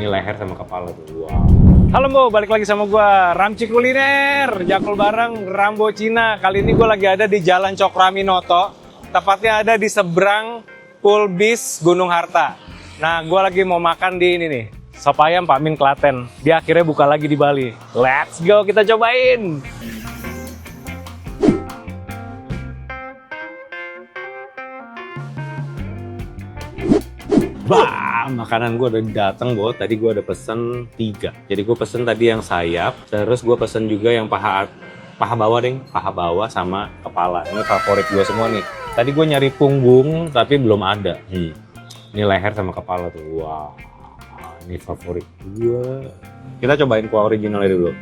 Ini leher sama kepala tuh. Wow. Halo Bo, balik lagi sama gua Ramci Kuliner, jakul bareng Rambo Cina. Kali ini gua lagi ada di Jalan Cokraminoto, tepatnya ada di seberang Pool Bis Gunung Harta. Nah, gua lagi mau makan di ini nih, sop ayam Pak Min Klaten. Dia akhirnya buka lagi di Bali. Let's go, kita cobain. Bah, makanan gue udah datang, Bo. Tadi gue udah pesen 3. Jadi gue pesen tadi yang sayap, terus gue pesen juga yang paha bawah, deng. Paha bawah sama kepala. Ini favorit gue semua nih. Tadi gue nyari punggung, tapi belum ada. Ini leher sama kepala tuh. Wow, ini favorit gue. Kita cobain kuah originalnya dulu.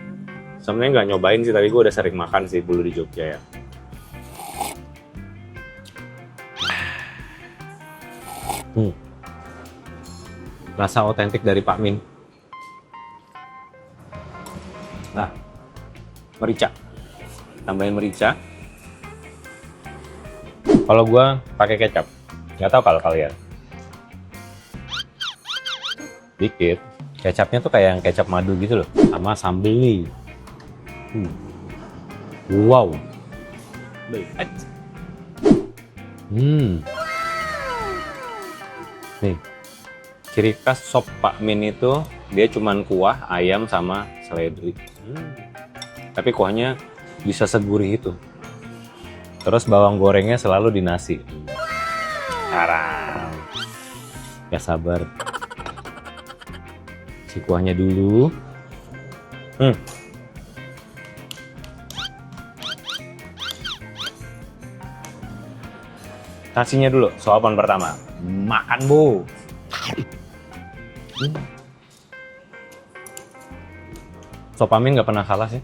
Sebenarnya nggak nyobain sih, tadi gue udah sering makan sih dulu di Jogja ya. Rasa otentik dari Pak Min. Nah, merica. Tambahin merica. Kalau gua pakai kecap. Nggak tahu kalau kalian. Dikit. Kecapnya tuh kayak yang kecap madu gitu loh. Sama sambal nih. Wow. Nih. Ciri khas sop Pak Min itu dia cuman kuah ayam sama seledri. Tapi kuahnya bisa segurih itu. Terus bawang gorengnya selalu di nasi. Haram. Gak sabar. Si kuahnya dulu. Nasinya dulu, suapan pertama. Makan, Bu. Sop Pak Min nggak pernah kalah sih.